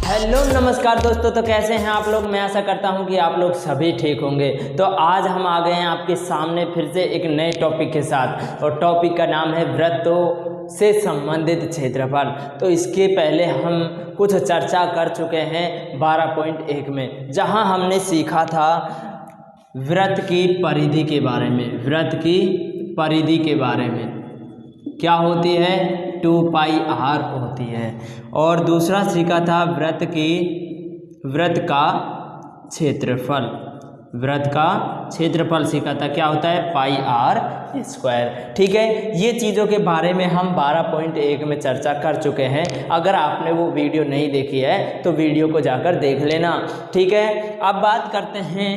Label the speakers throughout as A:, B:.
A: Hello नमस्कार दोस्तों, तो कैसे हैं आप लोग। मैं आशा करता हूं कि आप लोग सभी ठीक होंगे। तो आज हम आ गए हैं आपके सामने फिर से एक नए टॉपिक के साथ, और टॉपिक का नाम है वृत्तों से संबंधित क्षेत्रफल। तो इसके पहले हम कुछ चर्चा कर चुके हैं 12.1 में, जहां हमने सीखा था वृत्त की परिधि के बारे में। वृत्त की परिधि के बारे में क्या होती है, 2πr होती है। और दूसरा सीखा था वृत्त का क्षेत्रफल। वृत्त का क्षेत्रफल सीखा था, क्या होता है, πr²। ठीक है, ये चीज़ों के बारे में हम 12.1 में चर्चा कर चुके हैं। अगर आपने वो वीडियो नहीं देखी है तो वीडियो को जाकर देख लेना। ठीक है, अब बात करते हैं,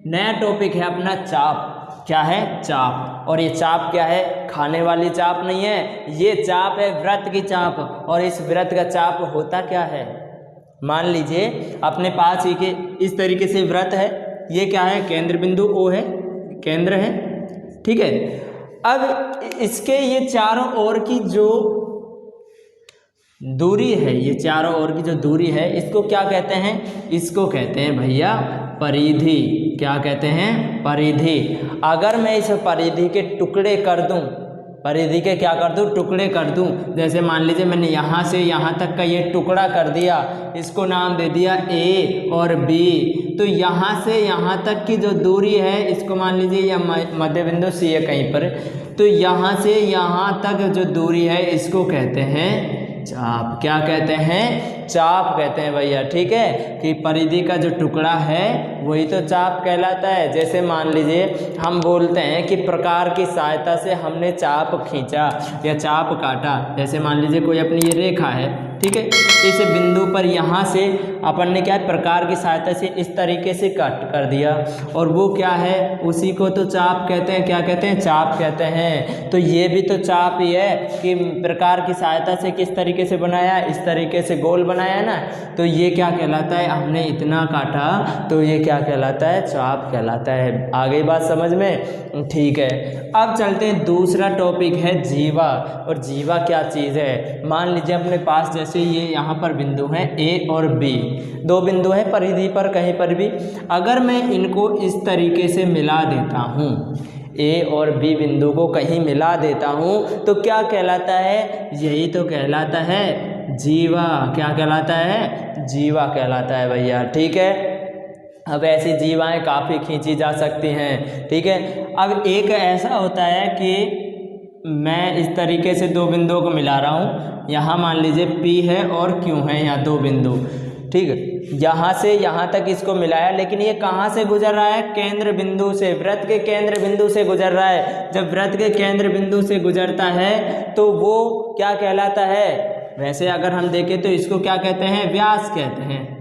A: नया टॉपिक है अपना चाप। क्या है, चाप। और ये चाप क्या है, खाने वाली चाप नहीं है, ये चाप है वृत्त की चाप। और इस वृत्त का चाप होता क्या है, मान लीजिए अपने पास ही के इस तरीके से वृत्त है। ये क्या है, केंद्र बिंदु O है, केंद्र है। ठीक है, अब इसके ये चारों ओर की जो दूरी है, ये चारों ओर की जो दूरी है, इसको क्या कहते हैं, इसको कहते हैं भैया परिधि। क्या कहते हैं, परिधि। अगर मैं इस परिधि के टुकड़े कर दूं, परिधि के क्या कर दूं, टुकड़े कर दूं। जैसे मान लीजिए मैंने यहाँ से यहाँ तक का ये टुकड़ा कर दिया, इसको नाम दे दिया A और B। तो यहाँ से यहाँ तक की जो दूरी है, इसको मान लीजिए यह मध्य बिंदु C है कहीं पर। तो यहाँ से यहाँ तक जो दूरी है, इसको कहते हैं चाप। क्या कहते हैं, चाप कहते हैं भैया। ठीक है, कि परिधि का जो टुकड़ा है वही तो चाप कहलाता है। जैसे मान लीजिए हम बोलते हैं कि प्रकार की सहायता से हमने चाप खींचा या चाप काटा। जैसे मान लीजिए कोई अपनी ये रेखा है, ठीक है, इस बिंदु पर यहाँ से अपन ने क्या है, प्रकार की सहायता से इस तरीके से कट कर दिया, और वो क्या है, उसी को तो चाप कहते हैं। क्या कहते हैं, चाप कहते हैं। तो ये भी तो चाप ही है कि प्रकार की सहायता से किस तरीके से बनाया, इस तरीके से गोल बनाया ना। तो ये क्या कहलाता है, हमने इतना काटा, तो ये क्या कहलाता है, चाप कहलाता है। आ गई बात समझ में। ठीक है, अब चलते हैं, दूसरा टॉपिक है जीवा। और जीवा क्या चीज़ है, मान लीजिए अपने पास जैसे ये यहाँ पर बिंदु हैं A और B, दो बिंदु हैं परिधि पर कहीं पर भी। अगर मैं इनको इस तरीके से मिला देता हूँ, A और B बिंदु को कहीं मिला देता हूँ, तो क्या कहलाता है, यही तो कहलाता है जीवा। क्या कहलाता है, जीवा कहलाता है भैया। ठीक है, अब ऐसी जीवाएं काफ़ी खींची जा सकती हैं। ठीक है, अब एक ऐसा होता है कि मैं इस तरीके से दो बिंदुओं को मिला रहा हूँ। यहाँ मान लीजिए P है और Q है, यहाँ दो बिंदु। ठीक है, यहाँ से यहाँ तक इसको मिलाया, लेकिन ये कहाँ से गुजर रहा है, केंद्र बिंदु से, वृत्त के केंद्र बिंदु से गुजर रहा है। जब वृत्त के केंद्र बिंदु से गुजरता है तो वो क्या कहलाता है, वैसे अगर हम देखें तो इसको क्या कहते हैं, व्यास कहते हैं।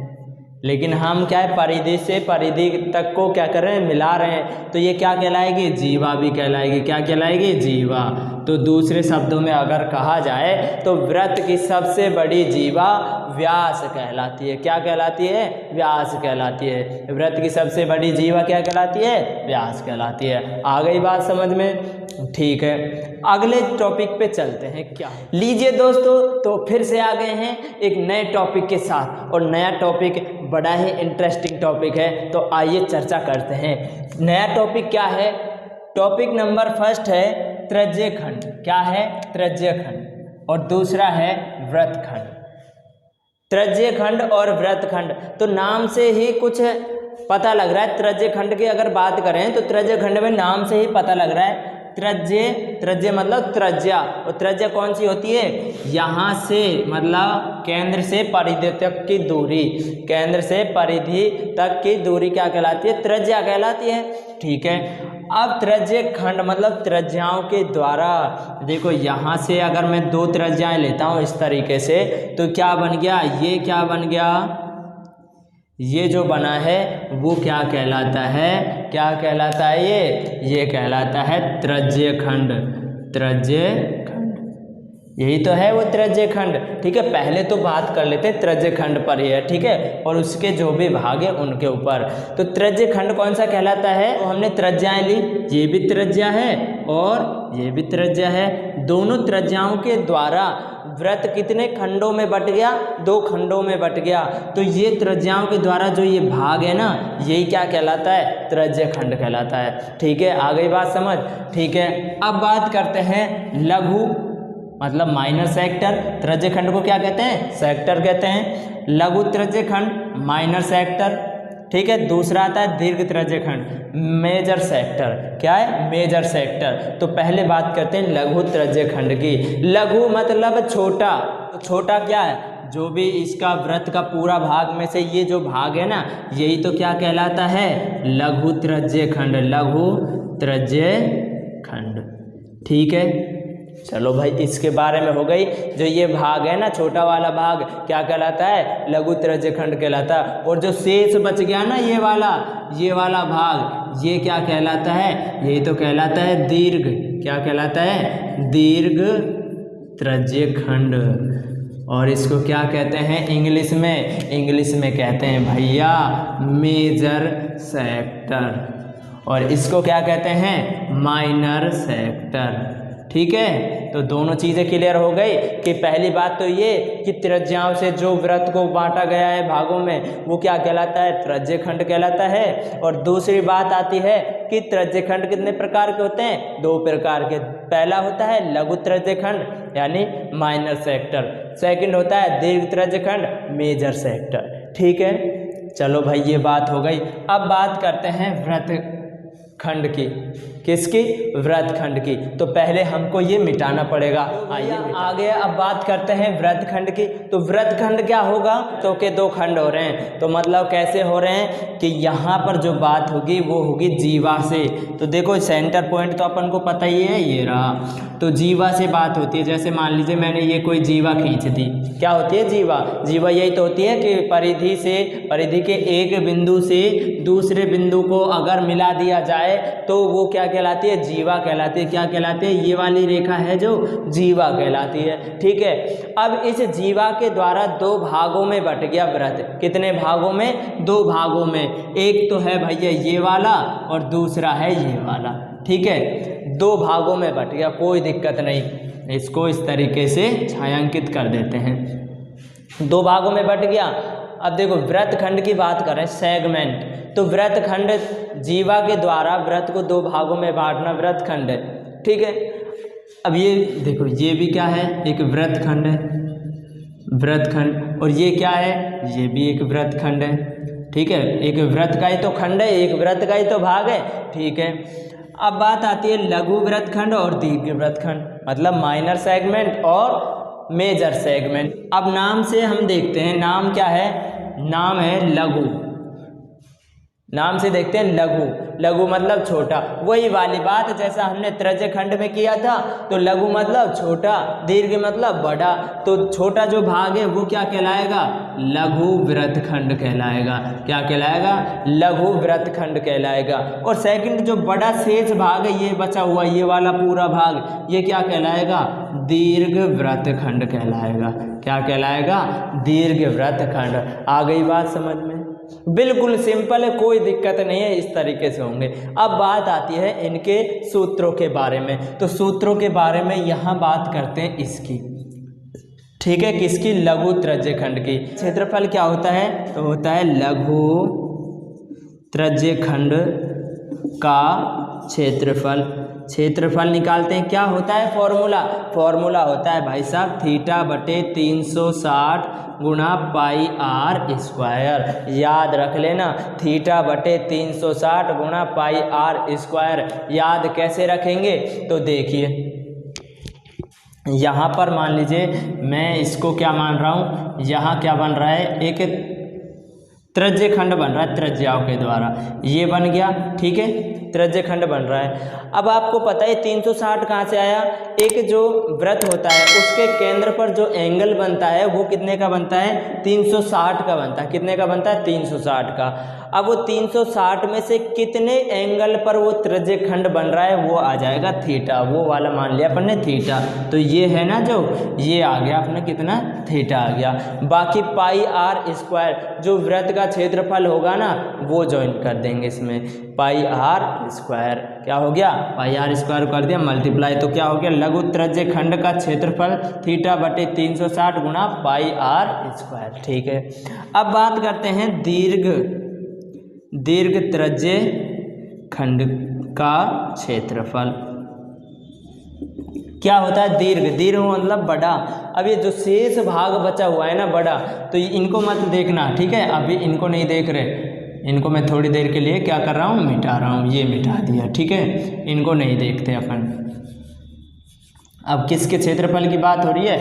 A: लेकिन हम क्या है, परिधि से परिधि तक को क्या कर रहे हैं, मिला रहे हैं। तो ये क्या कहलाएगी, जीवा भी कहलाएगी। क्या कहलाएगी, जीवा। तो दूसरे शब्दों में अगर कहा जाए तो वृत्त की सबसे बड़ी जीवा व्यास कहलाती है। क्या कहलाती है, व्यास कहलाती है। वृत्त की सबसे बड़ी जीवा क्या कहलाती है, व्यास कहलाती है। आ गई बात समझ में। ठीक है, अगले टॉपिक पे चलते हैं। क्या लीजिए दोस्तों, तो फिर से आ गए हैं एक नए टॉपिक के साथ, और नया टॉपिक बड़ा ही इंटरेस्टिंग टॉपिक है। तो आइए चर्चा करते हैं। नया टॉपिक क्या है, टॉपिक नंबर फर्स्ट है त्रिज्यखंड। क्या है, त्रिज्यखंड। और दूसरा है वृत्तखंड। त्रिज्यखंड और वृत्तखंड, तो नाम से ही कुछ पता लग रहा है। त्रिज्यखंड की अगर बात करें तो त्रिज्यखंड में नाम से ही पता लग रहा है, त्रिज्य मतलब त्रिज्या। और त्रिज्या कौन सी होती है, यहाँ से मतलब केंद्र से परिधि तक की दूरी, केंद्र से परिधि तक की दूरी क्या कहलाती है, त्रिज्या कहलाती है। ठीक है, अब त्रिज्यखंड मतलब त्रिज्याओं के द्वारा, देखो यहाँ से अगर मैं दो त्रिज्याएं लेता हूँ इस तरीके से, तो क्या बन गया, ये क्या बन गया, ये जो बना है वो क्या कहलाता है, क्या कहलाता है, ये कहलाता है त्रिज्यखंड। त्रिज्यखंड। यही तो है वो त्रिज्य खंड। ठीक है, पहले तो बात कर लेते हैं त्रिज्य खंड पर ही है, ठीक है, और उसके जो भी भाग है उनके ऊपर। तो त्रिज्य खंड कौन सा कहलाता है? तो हमने त्रिज्याएं ली, ये भी त्रिज्या है और ये भी त्रिज्या है। दोनों त्रिज्याओं के द्वारा वृत्त कितने खंडों में बट गया? 2 खंडों में बट गया। तो ये त्रिज्याओं के द्वारा जो ये भाग है ना, यही क्या कहलाता है? त्रिज्य खंड कहलाता है। ठीक है, आ गई बात समझ? ठीक है, अब बात करते हैं लघु मतलब माइनर सेक्टर। त्रिज्य खंड को क्या कहते हैं? सेक्टर कहते हैं। लघु त्रिज्य खंड माइनर सेक्टर। ठीक है, दूसरा आता है दीर्घ त्रिज्य खंड मेजर सेक्टर। क्या है? Major sector. तो पहले बात करते हैं लघु त्रिज्य खंड की। लघु मतलब छोटा। तो छोटा क्या है? जो भी इसका वृत्त का पूरा भाग में से ये जो भाग है ना, यही तो क्या कहलाता है? लघु त्रिज्य खंड। लघु त्रिज्य खंड। ठीक है, चलो भाई, इसके बारे में हो गई। जो ये भाग है ना, छोटा वाला भाग क्या कहलाता है? लघु त्रिज्य खंड कहलाता है। और जो शेष बच गया ना, ये वाला भाग, ये क्या कहलाता है? यही तो कहलाता है दीर्घ। क्या कहलाता है? दीर्घ त्रिज्य खंड। और इसको क्या कहते हैं इंग्लिश में? इंग्लिश में कहते हैं भैया मेजर सेक्टर। और इसको क्या कहते हैं? Minor sector. ठीक है, तो दोनों चीज़ें क्लियर हो गई कि पहली बात तो ये कि त्रिज्याओं से जो वृत्त को बांटा गया है भागों में, वो क्या कहलाता है? त्रिज्य खंड कहलाता है। और दूसरी बात आती है कि त्रिज्य खंड कितने प्रकार के होते हैं? 2 प्रकार के। पहला होता है लघु त्रिज्य खंड यानी माइनर सेक्टर। सेकंड होता है दीर्घ त्रिज्य खंड मेजर सेक्टर। ठीक है, चलो भाई, ये बात हो गई। अब बात करते हैं वृत्त खंड की। किसकी? वृत्त खंड की। तो पहले हमको ये मिटाना पड़ेगा। आइए आगे अब बात करते हैं वृत्त खंड की। तो वृत्त खंड क्या होगा? तो के 2 खंड हो रहे हैं। तो मतलब कैसे हो रहे हैं कि यहाँ पर जो बात होगी वो होगी जीवा से। तो देखो सेंटर पॉइंट तो अपन को पता ही है, ये रहा। तो जीवा से बात होती है। जैसे मान लीजिए मैंने ये कोई जीवा खींच दी, क्या होती है जीवा? जीवा यही तो होती है कि परिधि के एक बिंदु से दूसरे बिंदु को अगर मिला दिया जाए तो वो क्या कहलाती है? जीवा कहलाती है। क्या कहलाती है? ये वाली रेखा है जो जीवा कहलाती है। ठीक है, अब इस जीवा के द्वारा 2 भागों में बट गया वृत्त। कितने भागों में? 2 भागों में। एक तो है भैया ये वाला और दूसरा है ये वाला। ठीक है, 2 भागों में बट गया, कोई दिक्कत नहीं। इसको इस तरीके से छायांकित कर देते हैं। 2 भागों में बट गया। अब देखो वृत्त खंड की बात करें, सेगमेंट। तो वृत्त खंड जीवा के द्वारा वृत्त को 2 भागों में बांटना वृत्त खंड है। ठीक है, अब ये देखो, ये भी क्या है? एक वृत्त खंड है, वृत्त खंड। और ये क्या है? ये भी एक वृत्त खंड है। ठीक है, एक वृत्त का ही तो खंड है, एक वृत्त का ही तो भाग है। ठीक है, अब बात आती है लघु वृत्त खंड और दीर्घ वृत्त खंड, मतलब माइनर सेगमेंट और मेजर सेगमेंट। अब नाम से हम देखते हैं, नाम क्या है? नाम है लघु। नाम से देखते हैं लघु। लघु मतलब छोटा। वही वाली बात जैसा हमने त्रिज्य खंड में किया था। तो लघु मतलब छोटा, दीर्घ मतलब बड़ा। तो छोटा जो भाग है वो क्या कहलाएगा? लघु वृत्त खंड कहलाएगा। क्या कहलाएगा? लघु वृत्त खंड कहलाएगा। और सेकंड जो बड़ा शेष भाग है, ये बचा हुआ ये वाला पूरा भाग, ये क्या कहलाएगा? दीर्घ वृत्त खंड कहलाएगा। क्या कहलाएगा? दीर्घ वृत्त खंड। आ गई बात समझ में? बिल्कुल सिंपल है, कोई दिक्कत नहीं है, इस तरीके से होंगे। अब बात आती है इनके सूत्रों के बारे में। तो सूत्रों के बारे में यहाँ बात करते हैं इसकी। ठीक है, किसकी? लघु त्रिज्य खंड की। क्षेत्रफल क्या होता है? तो होता है लघु त्रिज्य खंड का क्षेत्रफल। क्षेत्रफल निकालते हैं, क्या होता है फॉर्मूला होता है भाई साहब θ/360 गुणा पाई आर स्क्वायर। याद रख लेना, θ/360 गुणा पाई आर स्क्वायर। याद कैसे रखेंगे? तो देखिए यहाँ पर मान लीजिए मैं इसको क्या मान रहा हूँ, यहाँ क्या बन रहा है? एक त्रिज्य खंड बन रहा है त्रिज्याओं के द्वारा, ये बन गया। ठीक है, त्रिज्यखंड बन रहा है। अब आपको पता है 360 कहाँ से आया, एक जो वृत्त होता है उसके केंद्र पर जो एंगल बनता है वो कितने का बनता है, 360 का बनता है। कितने का बनता है, 360 का। अब वो 360 में से कितने एंगल पर वो त्रिज्यखंड बन रहा है वो आ जाएगा थीटा, वो वाला मान लिया अपन ने थीटा। तो ये है ना, जो ये आ गया अपने कितना, थीटा आ गया। बाकी पाई आर स्क्वायर जो वृत्त का क्षेत्रफल होगा ना वो ज्वाइन कर देंगे इसमें, पाई आर स्क्वायर क्या हो गया, पाई आर स्क्वायर कर दिया मल्टीप्लाई, तो क्या हो गया, लघु त्रिज्यखंड का क्षेत्रफल थीटा बटे 360 गुणा पाई आर स्क्वायर। ठीक है, अब बात करते हैं दीर्घ त्रिज्यखंड का क्षेत्रफल क्या होता है। दीर्घ मतलब बड़ा। अब ये जो शेष भाग बचा हुआ है ना बड़ा, तो इनको मत देखना, ठीक है, अभी इनको नहीं देख रहे, इनको मैं थोड़ी देर के लिए क्या कर रहा हूँ, मिटा रहा हूँ, ये मिटा दिया, ठीक है, इनको नहीं देखते अपन। अब किसके क्षेत्रफल की बात हो रही है,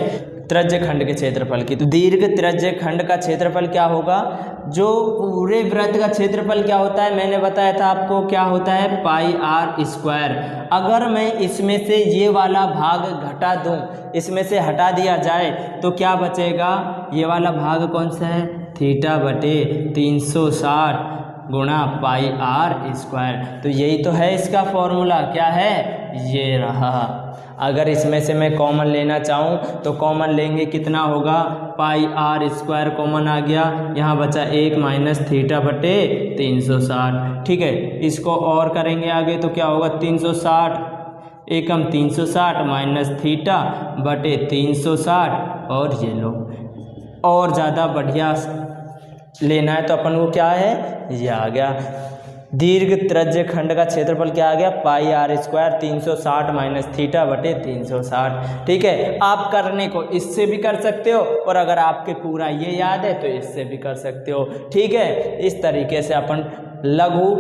A: त्रिज्यखंड के क्षेत्रफल की। तो दीर्घ त्रिज्यखंड का क्षेत्रफल क्या होगा, जो पूरे वृत्त का क्षेत्रफल क्या होता है, मैंने बताया था आपको क्या होता है, पाई आर स्क्वायर। अगर मैं इसमें से ये वाला भाग घटा दूं, इसमें से हटा दिया जाए तो क्या बचेगा, ये वाला भाग कौन सा है, थीटा बटे 360 गुणा पाई आर स्क्वायर। तो यही तो है इसका फॉर्मूला, क्या है, ये रहा। अगर इसमें से मैं कॉमन लेना चाहूँ तो कॉमन लेंगे, कितना होगा, पाई आर स्क्वायर कॉमन आ गया, यहाँ बचा 1 माइनस थीटा बटे 360। ठीक है, इसको और करेंगे आगे तो क्या होगा, 360 एकम 360 माइनस थीटा बटे 360, और ये लो, और ज़्यादा बढ़िया लेना है तो अपन को क्या है, ये आ गया। दीर्घ त्रिज्यखंड का क्षेत्रफल क्या आ गया, पाई आर स्क्वायर 360 माइनस थीटा बटे 360। ठीक है, आप करने को इससे भी कर सकते हो, और अगर आपके पूरा ये याद है तो इससे भी कर सकते हो। ठीक है, इस तरीके से अपन लघु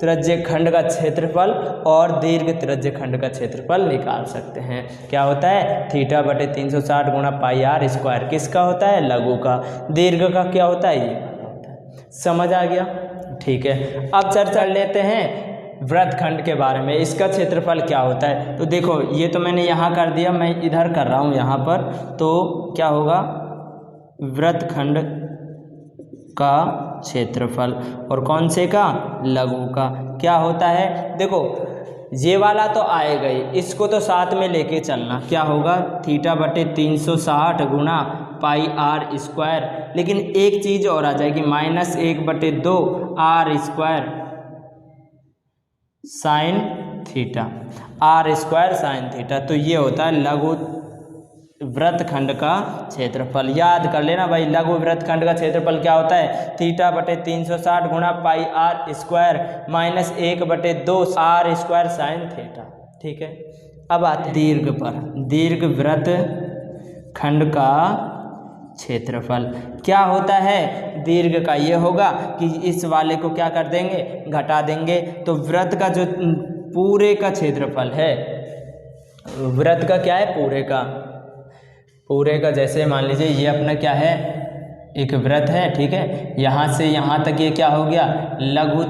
A: त्रिज्यखंड का क्षेत्रफल और दीर्घ त्रिज्यखंड का क्षेत्रफल निकाल सकते हैं। क्या होता है, थीटा बटे 360 गुणा पाई आर स्क्वायर किसका होता है, लघु का। दीर्घ का क्या होता है, ये होता है। समझ आ गया। ठीक है, अब चर्चा लेते हैं वृत्तखंड के बारे में, इसका क्षेत्रफल क्या होता है। तो देखो, ये तो मैंने यहाँ कर दिया, मैं इधर कर रहा हूँ यहाँ पर, तो क्या होगा, वृत्तखंड का क्षेत्रफल, और कौन से का, लघु का। क्या होता है, देखो ये वाला तो आएगा ही, इसको तो साथ में लेके चलना। क्या होगा, थीटा बटे 360 गुणा पाई आर स्क्वायर, लेकिन एक चीज़ और आ जाएगी, minus 1/2 R square sine theta, R square sine theta. तो ये होता है लघु वृत्तखंड का क्षेत्रफल। याद कर लेना भाई, लघु वृत्तखंड का क्षेत्रफल क्या होता है, थीटा बटे 360 गुणा pi R square minus 1/2 R square sine theta. ठीक है, अब आते दीर्घ पर। दीर्घ वृत्तखंड का क्षेत्रफल क्या होता है, दीर्घ का ये होगा कि इस वाले को क्या कर देंगे, घटा देंगे। तो वृत्त का जो पूरे का क्षेत्रफल है, वृत्त का क्या है, पूरे का जैसे मान लीजिए ये अपना क्या है, एक वृत्त है, ठीक है, यहाँ से यहाँ तक ये क्या हो गया, लघु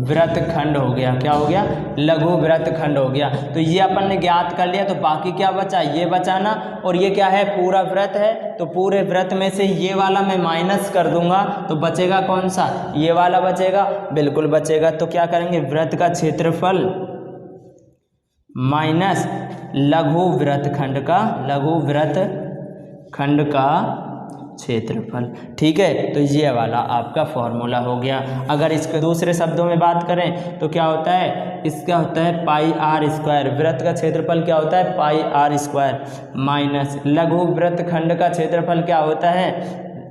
A: वृत्तखंड हो गया। क्या हो गया, लघु वृत्तखंड हो गया। तो ये अपन ने ज्ञात कर लिया, तो बाकी क्या बचा, ये बचा ना, और ये क्या है, पूरा वृत्त है, तो पूरे वृत्त में से ये वाला मैं माइनस कर दूंगा, तो बचेगा कौन सा, ये वाला बचेगा, बिल्कुल बचेगा। तो क्या करेंगे, वृत्त का क्षेत्रफल माइनस लघु वृत्तखंड का क्षेत्रफल। ठीक है, तो ये वाला आपका फॉर्मूला हो गया। अगर इसके दूसरे शब्दों में बात करें तो क्या होता है, इसका होता है पाई आर स्क्वायर। वृत्त का क्षेत्रफल क्या होता है, पाई आर स्क्वायर माइनस लघु वृत्तखंड का क्षेत्रफल क्या होता है,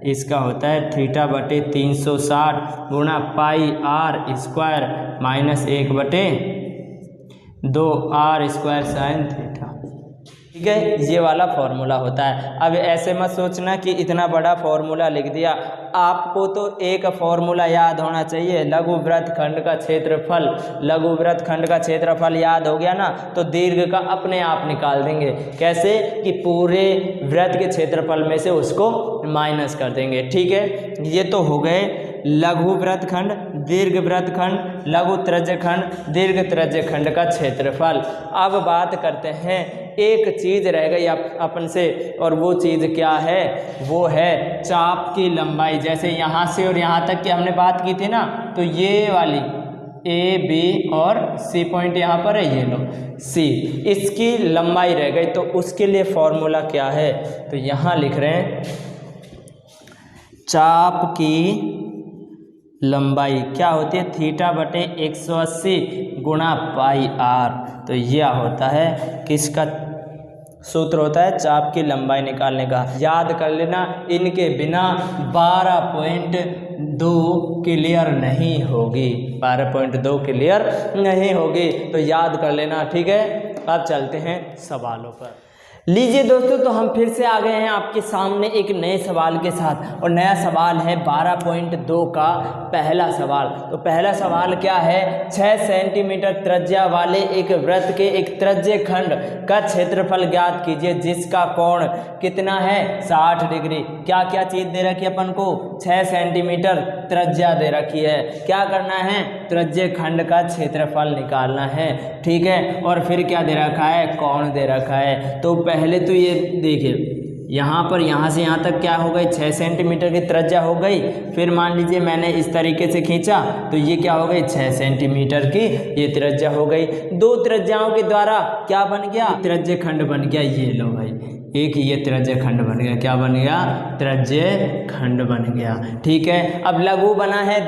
A: इसका होता है थीटा बटे 360 गुणा pi R square minus 1/2 R square sine theta. ठीक है, ये वाला फॉर्मूला होता है। अब ऐसे मत सोचना कि इतना बड़ा फॉर्मूला लिख दिया, आपको तो एक फॉर्मूला याद होना चाहिए, लघु वृत्तखंड का क्षेत्रफल। लघु वृत्तखंड का क्षेत्रफल याद हो गया ना, तो दीर्घ का अपने आप निकाल देंगे। कैसे, कि पूरे वृत्त के क्षेत्रफल में से उसको माइनस कर देंगे। ठीक है, ये तो हो गए लघु वृत्तखंड, दीर्घ वृत्तखंड, लघु त्रिज्यखंड, दीर्घ त्रिज्यखंड का क्षेत्रफल। अब बात करते हैं, एक चीज़ रह गई अपन से, और वो चीज़ क्या है, वो है चाप की लंबाई। जैसे यहाँ से और यहाँ तक की हमने बात की थी ना, तो ये वाली ए बी और सी पॉइंट यहाँ पर है, ये लो सी, इसकी लंबाई रह गई। तो उसके लिए फॉर्मूला क्या है, तो यहाँ लिख रहे हैं चाप की लंबाई क्या होती है, थीटा बटे 180 गुणा पाई आर। तो यह होता है किसका सूत्र होता है, चाप की लंबाई निकालने का। याद कर लेना, इनके बिना 12.2 क्लियर नहीं होगी, 12.2 क्लियर नहीं होगी, तो याद कर लेना, ठीक है। अब चलते हैं सवालों पर। लीजिए दोस्तों, तो हम फिर से आ गए हैं आपके सामने एक नए सवाल के साथ, और नया सवाल है 12.2 का पहला सवाल। तो पहला सवाल क्या है, 6 सेंटीमीटर त्रिज्या वाले एक वृत्त के एक त्रिज्य खंड का क्षेत्रफल ज्ञात कीजिए जिसका कोण कितना है, 60 डिग्री। क्या क्या चीज़ दे रखी है अपन को, 6 सेंटीमीटर त्रिज्या दे रखी है, क्या करना है, त्रिज्य खंड का क्षेत्रफल निकालना है, ठीक है। और फिर क्या दे रखा है, कोण दे रखा है। तो पहले तो ये देखिए, यहाँ पर यहाँ से यहाँ तक क्या हो गई, 6 सेंटीमीटर की त्रिज्या हो गई। फिर मान लीजिए मैंने इस तरीके से खींचा, तो ये क्या हो गई, 6 सेंटीमीटर की ये त्रिज्या हो गई। दो त्रिज्याओं के द्वारा क्या बन गया, त्रिज्य खंड बन गया। ये लो भाई, एक ये त्रिज्य खंड बन गया, क्या बन गया, त्रिज्य खंड बन गया, ठीक है। अब लघु बना है,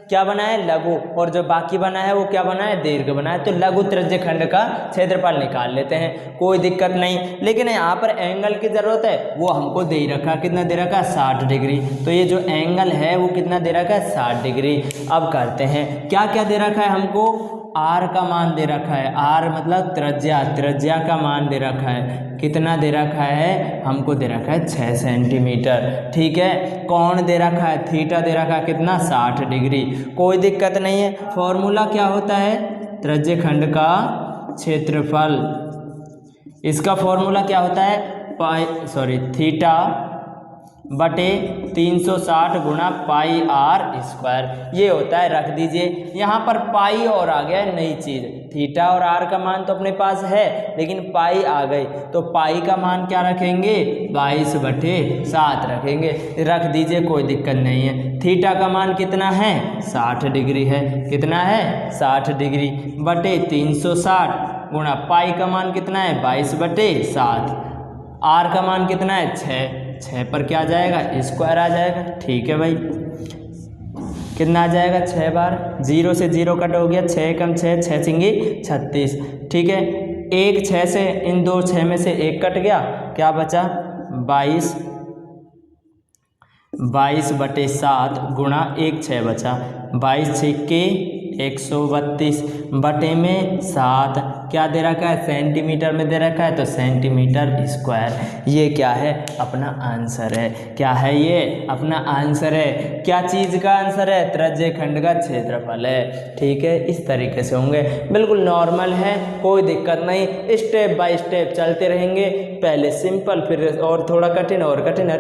A: क्या बना है, लघु, और जो बाकी बना है वो क्या बना है, दीर्घ बना है। तो लघु त्रिज्य खंड का क्षेत्रफल निकाल लेते हैं, कोई दिक्कत नहीं। लेकिन यहाँ पर एंगल की ज़रूरत है, वो हमको दे ही रखा, कितना दे रखा, 60 डिग्री। तो ये जो एंगल है वो कितना दे रखा है, 60 डिग्री। अब करते हैं, क्या क्या दे रखा है हमको, आर का मान दे रखा है, आर मतलब त्रिज्या, त्रिज्या का मान दे रखा है, कितना दे रखा है, हमको दे रखा है 6 सेंटीमीटर, ठीक है। कोण दे रखा है, थीटा दे रखा है कितना, 60 डिग्री। कोई दिक्कत नहीं है। फॉर्मूला क्या होता है, त्रिज्य खंड का क्षेत्रफल, इसका फॉर्मूला क्या होता है, थीटा बटे 360 गुणा पाई आर स्क्वायर, ये होता है। रख दीजिए, यहाँ पर पाई और आ गया नई चीज़, थीटा और आर का मान तो अपने पास है, लेकिन पाई आ गई, तो पाई का मान क्या रखेंगे, 22/7 रखेंगे, रख दीजिए, कोई दिक्कत नहीं है। थीटा का मान कितना है, 60 डिग्री है, कितना है, 60 डिग्री बटे 360 गुणा पाई का मान कितना है, 22/7, आर का मान कितना है, 6 पर क्या आ जाएगा, स्क्वायर आ जाएगा, ठीक है भाई। कितना आ जाएगा, 6 बार, 0 से 0 कट हो गया, 6 कम 6, 6 छिंगी 36, ठीक है। एक 6 से, इन दो 6 में से एक कट गया, क्या बचा, 22/7 गुणा 1 6 बचा, 22 छिक्के 132 बटे में 7, क्या दे रखा है, सेंटीमीटर में दे रखा है, तो सेंटीमीटर स्क्वायर। ये क्या है, अपना आंसर है। क्या है ये, अपना आंसर है। क्या चीज़ का आंसर है, त्रिज्य खंड का क्षेत्रफल है, ठीक है। इस तरीके से होंगे, बिल्कुल नॉर्मल है, कोई दिक्कत नहीं। स्टेप बाय स्टेप चलते रहेंगे, पहले सिंपल, फिर और थोड़ा कठिन और कठिन,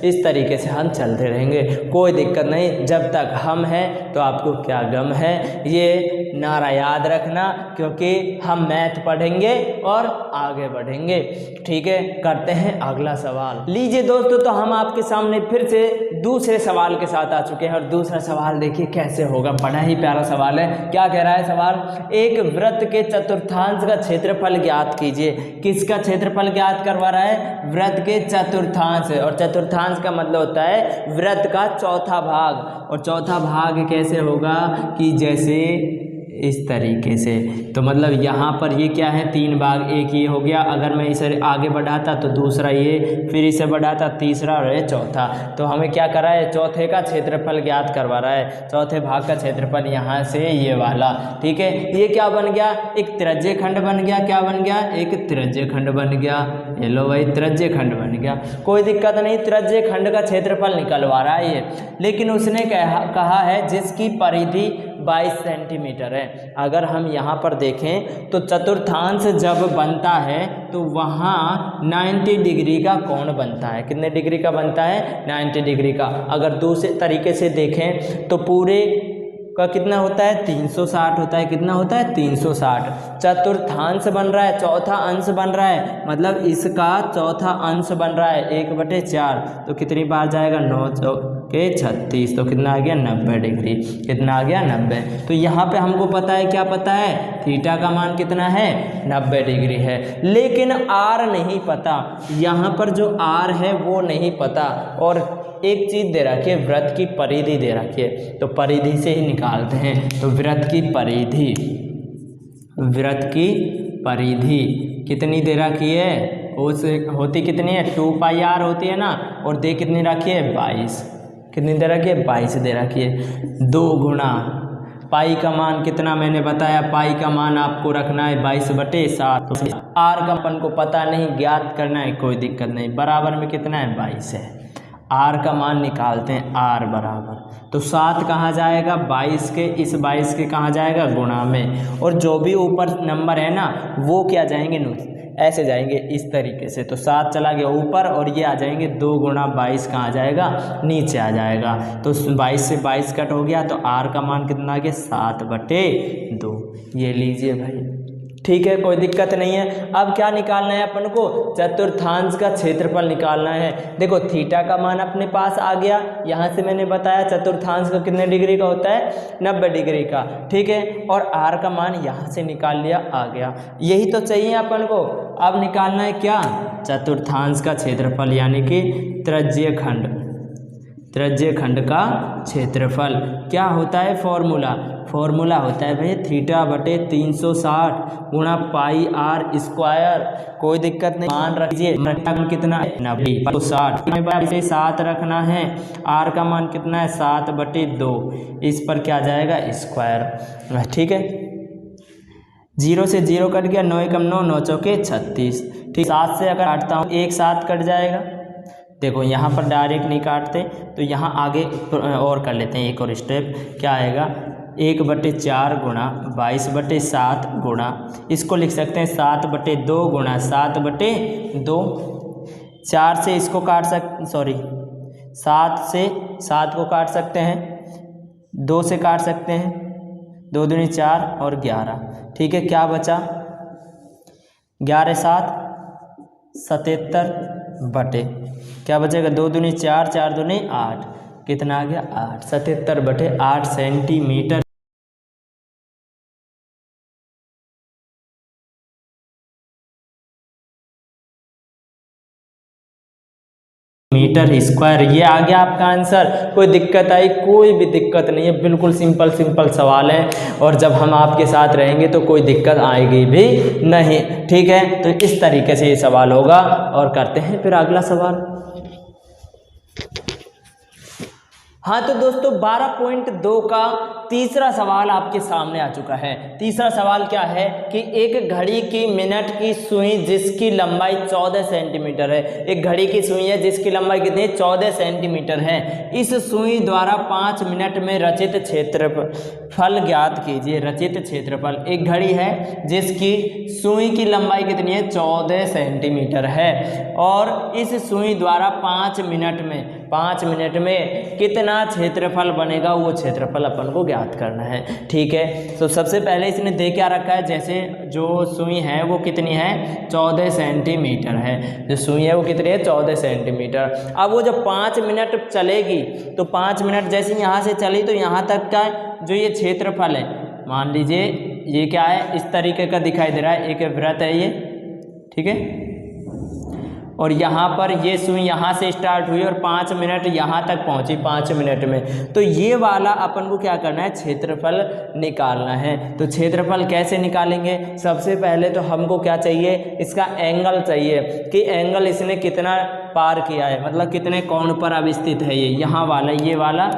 A: इस तरीके से हम चलते रहेंगे, कोई दिक्कत नहीं। जब तक हम हैं तो आपको क्या गम है, ये नारा याद रखना, क्योंकि हम मैथ पढ़ेंगे और आगे बढ़ेंगे, ठीक है। करते हैं अगला सवाल। लीजिए दोस्तों, तो हम आपके सामने फिर से दूसरे सवाल के साथ आ चुके हैं, और दूसरा सवाल देखिए कैसे होगा, बड़ा ही प्यारा सवाल है। क्या कह रहा है सवाल, एक वृत्त के चतुर्थांश का क्षेत्रफल ज्ञात कीजिए। किसका क्षेत्रफल ज्ञात करवा रहा है, वृत्त के चतुर्थांश, और चतुर्थांश का मतलब होता है वृत्त का चौथा भाग। और चौथा भाग कैसे होगा कि जैसे इस तरीके से, तो मतलब यहाँ पर ये क्या है, 3 भाग, एक ये हो गया, अगर मैं इसे आगे बढ़ाता तो दूसरा ये, फिर इसे बढ़ाता तीसरा, और ये चौथा। तो हमें क्या करा है, चौथे का क्षेत्रफल ज्ञात करवा रहा है, चौथे भाग का क्षेत्रफल यहाँ से ये वाला, ठीक है। ये क्या बन गया, एक त्रिज्य खंड बन गया, क्या बन गया, एक त्रिज्य खंड बन गया। ये लो भाई, त्रिज्य खंड बन गया, कोई दिक्कत नहीं। त्रिज्य खंड का क्षेत्रफल निकलवा रहा है ये, लेकिन उसने कहा है जिसकी परिधि 22 सेंटीमीटर है। अगर हम यहाँ पर देखें तो चतुर्थांश जब बनता है तो वहाँ 90 डिग्री का कोण बनता है। कितने डिग्री का बनता है? 90 डिग्री का। अगर दूसरे तरीके से देखें तो पूरे का कितना होता है? 360 होता है। कितना होता है? 360। चतुर्थांश बन रहा है, चौथा अंश बन रहा है, मतलब इसका चौथा अंश बन रहा है 1/4। तो कितनी बार जाएगा? 9 चौके 36। तो कितना आ गया? 90 डिग्री। कितना आ गया? 90। तो यहाँ पे हमको पता है, क्या पता है? थीटा का मान कितना है? 90 डिग्री है। लेकिन आर नहीं पता, यहाँ पर जो आर है वो नहीं पता। और एक चीज़ दे रखी है, वृत्त की परिधि दे रखी है, तो परिधि से ही निकालते हैं। तो वृत्त की परिधि, वृत्त की परिधि कितनी दे रखी है? उस होती कितनी है? 2πr होती है ना। और दे कितनी रखी है? 22। कितनी दे रखी है? 22 दे रखी है। 2 गुणा पाई का मान कितना मैंने बताया? पाई का मान आपको रखना है 22/7। आर का अपन को पता नहीं, ज्ञात करना है, कोई दिक्कत नहीं। बराबर में कितना है? 22 है। आर का मान निकालते हैं। आर बराबर, तो 7 कहाँ जाएगा? 22 के, इस 22 के कहाँ जाएगा? गुणा में। और जो भी ऊपर नंबर है ना वो क्या जाएंगे? ऐसे जाएंगे इस तरीके से। तो 7 चला गया ऊपर और ये आ जाएंगे 2 गुणा 22 कहाँ जाएगा? नीचे आ जाएगा। तो 22 से 22 कट हो गया, तो आर का मान कितना आ गया? 7/2। ये लीजिए भाई, ठीक है, कोई दिक्कत नहीं है। अब क्या निकालना है अपन को? चतुर्थांश का क्षेत्रफल निकालना है। देखो थीटा का मान अपने पास आ गया, यहाँ से मैंने बताया चतुर्थांश का कितने डिग्री का होता है? 90 डिग्री का, ठीक है। और आर का मान यहाँ से निकाल लिया, आ गया। यही तो चाहिए अपन को। अब निकालना है क्या? चतुर्थांश का क्षेत्रफल, यानी कि त्रिज्यीय खंड, त्रिज्यीय खंड का क्षेत्रफल। क्या होता है फॉर्मूला? फॉर्मूला होता है भाई θ/360 गुणा पाई आर स्क्वायर। कोई दिक्कत नहीं, मान रखिए। कितना है? 90। तो 60 7 रखना है। आर का मान कितना है? 7/2। इस पर क्या जाएगा? स्क्वायर, ठीक है। 0 से 0 कट गया, 9 एकम 9, 9 चौके 36, ठीक। 7 से अगर काटता हूँ 1 7 कट जाएगा। देखो यहाँ पर डायरेक्ट नहीं काटते, तो यहाँ आगे और कर लेते हैं एक और स्टेप। क्या आएगा? 1/4 गुणा 22/7 गुणा, इसको लिख सकते हैं 7/2 गुणा 7/2। 4 से इसको काट 7 से 7 को काट सकते हैं, 2 से काट सकते हैं, 2 दूनी 4 और 11, ठीक है। क्या बचा? 11 7 77 बटे, क्या बचेगा? 2 दूनी 4, 4 दूनी 8, कितना आ गया? 8। 77/8 सेंटीमीटर मीटर स्क्वायर। ये आ गया आपका आंसर। कोई दिक्कत आई? कोई भी दिक्कत नहीं है, बिल्कुल सिंपल सिंपल सवाल है। और जब हम आपके साथ रहेंगे तो कोई दिक्कत आएगी भी नहीं, ठीक है। तो इस तरीके से ये सवाल होगा। और करते हैं फिर अगला सवाल। हाँ तो दोस्तों 12.2 का तीसरा सवाल आपके सामने आ चुका है। तीसरा सवाल क्या है कि एक घड़ी की मिनट की सुई जिसकी लंबाई 14 सेंटीमीटर है। एक घड़ी की सुई है जिसकी लंबाई कितनी है? 14 सेंटीमीटर है। इस सुई द्वारा 5 मिनट में रचित क्षेत्रफल ज्ञात कीजिए। रचित क्षेत्रफल, एक घड़ी है जिसकी सुई की लंबाई कितनी है? 14 सेंटीमीटर है। और इस सुई द्वारा 5 मिनट में कितना क्षेत्रफल बनेगा, वो क्षेत्रफल अपन को ज्ञात करना है, ठीक है। तो सबसे पहले इसने दे क्या रखा है? जैसे जो सुई है वो कितनी है? 14 सेंटीमीटर है। जो सुई है वो कितनी है? 14 सेंटीमीटर। अब वो जब 5 मिनट चलेगी तो 5 मिनट जैसे यहाँ से चली तो यहाँ तक का जो ये क्षेत्रफल है, मान लीजिए ये क्या है? इस तरीके का दिखाई दे रहा है, एक वृत्त है ये, ठीक है। और यहाँ पर ये सुई यहाँ से स्टार्ट हुई और 5 मिनट यहाँ तक पहुँची 5 मिनट में। तो ये वाला अपन को क्या करना है? क्षेत्रफल निकालना है। तो क्षेत्रफल कैसे निकालेंगे? सबसे पहले तो हमको क्या चाहिए? इसका एंगल चाहिए कि एंगल इसने कितना पार किया है, मतलब कितने कोण पर अवस्थित है ये, यहाँ वाला, ये वाला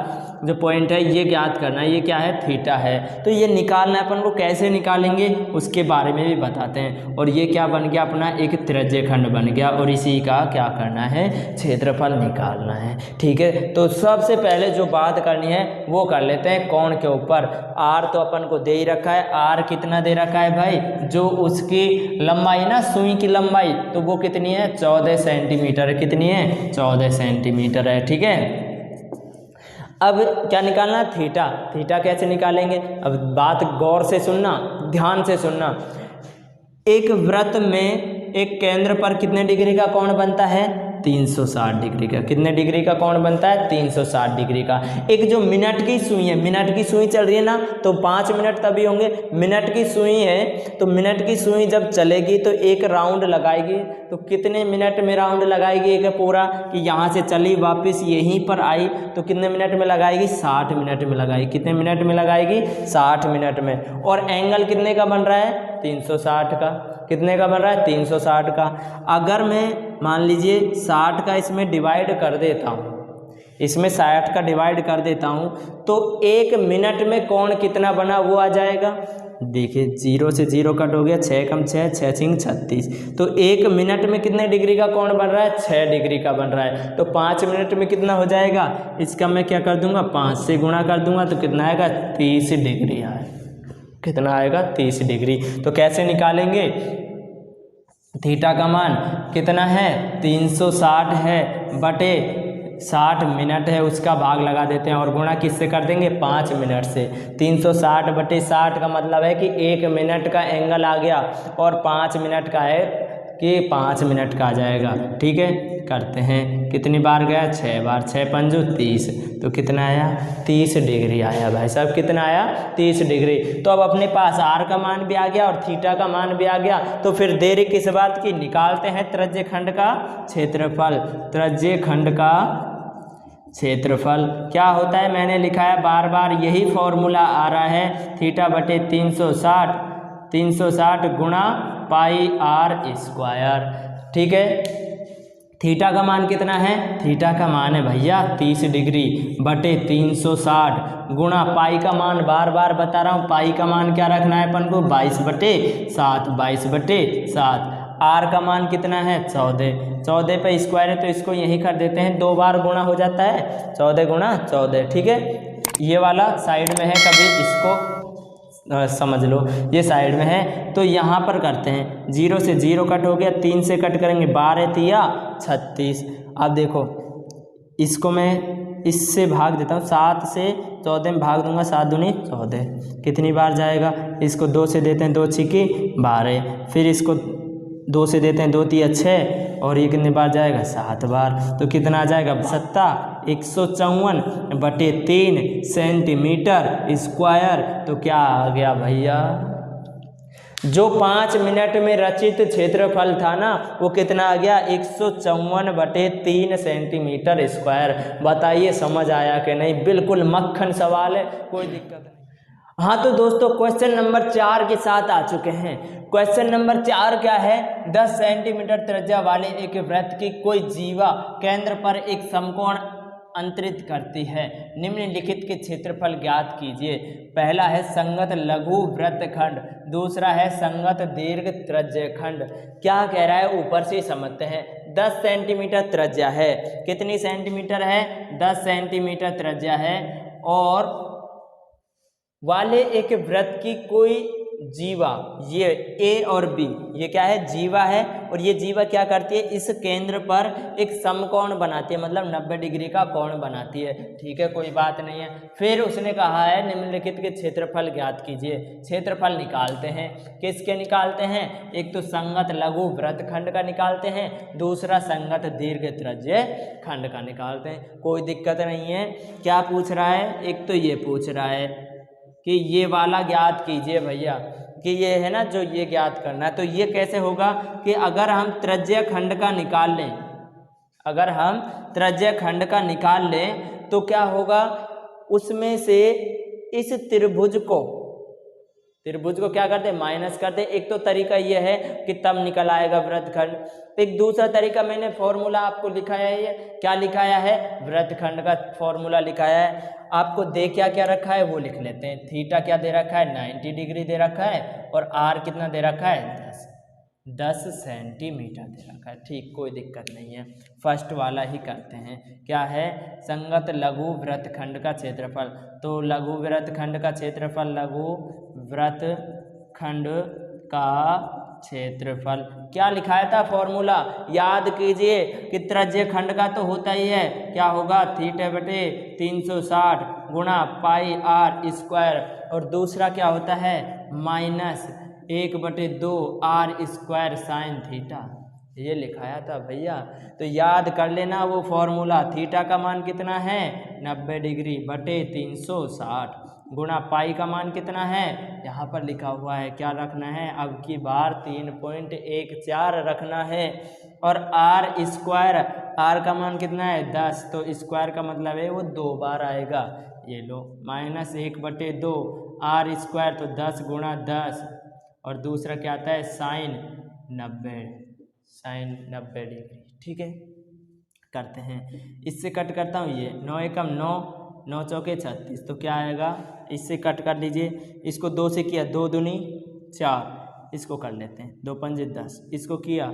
A: जो पॉइंट है ये ज्ञात करना है, ये क्या है, थीटा है। तो ये निकालना है, अपन को कैसे निकालेंगे उसके बारे में भी बताते हैं। और ये क्या बन गया अपना, एक त्रिज्यखंड बन गया, और इसी का क्या करना है, क्षेत्रफल निकालना है। ठीक है, तो सबसे पहले जो बात करनी है वो कर लेते हैं कोण के ऊपर। आर तो अपन को दे ही रखा है, आर कितना दे रखा है भाई, जो उसकी लंबाई ना, सुई की लंबाई, तो वो कितनी है, 14 सेंटीमीटर। कितनी है, 14 सेंटीमीटर है। ठीक है, अब क्या निकालना, थीटा। थीटा कैसे निकालेंगे, अब बात गौर से सुनना, ध्यान से सुनना। एक वृत्त में एक केंद्र पर कितने डिग्री का कोण बनता है, 360 डिग्री का। कितने डिग्री का कोण बनता है, 360 डिग्री का। एक जो मिनट की सुई है, मिनट की सुई चल रही है ना, तो 5 मिनट तभी होंगे। मिनट की सुई है तो मिनट की सुई जब चलेगी तो एक राउंड लगाएगी, तो कितने मिनट में राउंड लगाएगी एक पूरा, कि यहाँ से चली वापस यहीं पर आई तो कितने मिनट में लगाएगी, 60 मिनट में लगाएगी। कितने मिनट में लगाएगी, 60 मिनट में। और एंगल कितने का बन रहा है, 360 का। कितने का बन रहा है, 360 का। अगर मैं मान लीजिए 60 का इसमें डिवाइड कर देता हूँ, इसमें 60 का डिवाइड कर देता हूँ, तो एक मिनट में कोण कितना बना वो आ जाएगा। देखिए 0 से 0 कट हो गया, 6 कम 6, 6 सिंग 36। तो एक मिनट में कितने डिग्री का कोण बन रहा है, 6 डिग्री का बन रहा है। तो 5 मिनट में कितना हो जाएगा, इसका मैं क्या कर दूंगा, 5 से गुणा कर दूंगा, तो कितना आएगा, 30 डिग्री आएगा। कितना आएगा, 30 डिग्री। तो कैसे निकालेंगे, थीटा का मान कितना है, 360 है बटे 60 मिनट है, उसका भाग लगा देते हैं और गुणा किससे कर देंगे, 5 मिनट से। 360 बटे 60 का मतलब है कि 1 मिनट का एंगल आ गया, और 5 मिनट का है कि 5 मिनट का आ जाएगा। ठीक है, करते हैं, कितनी बार गया, 6 बार, 6 पंजू 30, तो कितना आया, 30 डिग्री आया भाई साहब। कितना आया, 30 डिग्री। तो अब अपने पास आर का मान भी आ गया और थीटा का मान भी आ गया, तो फिर देरी किस बात की, निकालते हैं त्रिज्यखंड का क्षेत्रफल। त्रिज्यखंड का क्षेत्रफल क्या होता है, मैंने लिखा है बार बार, यही फॉर्मूला आ रहा है, थीटा बटे 360 गुणा पाई आर स्क्वायर। ठीक है, थीटा का मान कितना है, थीटा का मान है भैया 30 डिग्री बटे 360 गुणा पाई का मान, बार बार बता रहा हूँ, पाई का मान क्या रखना है अपन को, 22/7, 22/7। आर का मान कितना है, 14 पे स्क्वायर है तो इसको यहीं कर देते हैं, 2 बार गुणा हो जाता है, 14 गुणा 14। ठीक है, ये वाला साइड में है, कभी इसको समझ लो, ये साइड में है, तो यहाँ पर करते हैं, 0 से 0 कट हो गया, 3 से कट करेंगे, 12 तिया 36। अब देखो इसको मैं इससे भाग देता हूँ, 7 से 14 में भाग दूंगा, 7 दूनी 14, कितनी बार जाएगा, इसको 2 से देते हैं, 2 छिकी 12, फिर इसको 2 से देते हैं, 2 तिया 6, और ये कितने बार जाएगा, 7 बार। तो कितना आ जाएगा, 154/3 सेंटीमीटर स्क्वायर। तो क्या आ गया भैया, जो 5 मिनट में रचित क्षेत्रफल था ना, वो कितना आ गया, 154/3 सेंटीमीटर स्क्वायर। बताइए समझ आया कि नहीं, बिल्कुल मक्खन सवाल है, कोई दिक्कत नहीं। हाँ तो दोस्तों क्वेश्चन नंबर 4 के साथ आ चुके हैं। क्वेश्चन नंबर 4 क्या है, 10 सेंटीमीटर त्रिज्या वाले एक वृत्त की कोई जीवा केंद्र पर एक समकोण अंतरित करती है, निम्नलिखित के क्षेत्रफल ज्ञात कीजिए। पहला है संगत लघु वृत्तखंड, दूसरा है संगत दीर्घ त्रिज्यखंड। क्या कह रहा है ऊपर से समझते हैं। 10 सेंटीमीटर त्रिज्या है, कितनी सेंटीमीटर है, 10 सेंटीमीटर त्रिज्या है, और वाले एक वृत्त की कोई जीवा, ये ए और बी, ये क्या है, जीवा है, और ये जीवा क्या करती है, इस केंद्र पर एक समकोण बनाती है, मतलब 90 डिग्री का कोण बनाती है। ठीक है, कोई बात नहीं है। फिर उसने कहा है निम्नलिखित के क्षेत्रफल ज्ञात कीजिए। क्षेत्रफल निकालते हैं, किसके निकालते हैं, एक तो संगत लघु वृत्तखंड का निकालते हैं, दूसरा संगत दीर्घ त्रिज्यखंड का निकालते हैं। कोई दिक्कत नहीं है। क्या पूछ रहा है, एक तो ये पूछ रहा है कि ये वाला ज्ञात कीजिए भैया, कि ये है ना जो ये ज्ञात करना है। तो ये कैसे होगा कि अगर हम त्रिज्यखंड का निकाल लें, अगर हम त्रिज्यखंड का निकाल लें तो क्या होगा, उसमें से इस त्रिभुज को त्रिभुज को क्या करते हैं, माइनस करते हैं। एक तो तरीका ये है कि तब निकल आएगा वृत्तखंड। एक दूसरा तरीका मैंने फॉर्मूला आपको लिखाया है, क्या लिखाया है, वृत्तखंड का फॉर्मूला लिखाया है। आपको दे क्या क्या रखा है वो लिख लेते हैं। थीटा क्या दे रखा है, 90 डिग्री दे रखा है, और आर कितना दे रखा है, 10 सेंटीमीटर दे रखा है। ठीक, कोई दिक्कत नहीं है। फर्स्ट वाला ही करते हैं, क्या है, संगत लघु वृत्तखंड का क्षेत्रफल। तो लघु वृत्तखंड का क्षेत्रफल, लघु वृत्तखंड का क्षेत्रफल क्या लिखाया था फॉर्मूला, याद कीजिए कि त्रिज्य खंड का तो होता ही है, क्या होगा, थीटा बटे 360 गुणा पाई आर स्क्वायर, और दूसरा क्या होता है, minus 1/2 R square sine theta. ये लिखाया था भैया, तो याद कर लेना वो फॉर्मूला। थीटा का मान कितना है, 90 डिग्री बटे 360 गुणा पाई का मान कितना है, यहाँ पर लिखा हुआ है, क्या रखना है, अब की बार 3.14 रखना है। और आर स्क्वायर, आर का मान कितना है, 10, तो स्क्वायर का मतलब है वो 2 बार आएगा। ये लो, माइनस 1/2 आर स्क्वायर, तो 10 गुणा 10, और दूसरा क्या आता है, साइन 90 डिग्री। ठीक है, करते हैं, इससे कट करता हूँ, ये 9 एकम 9, 9 चौके 36, तो क्या आएगा, इससे कट कर लीजिए। इसको 2 से किया, 2 दूनी 4, इसको कर लेते हैं, 2 पंजे 10, इसको किया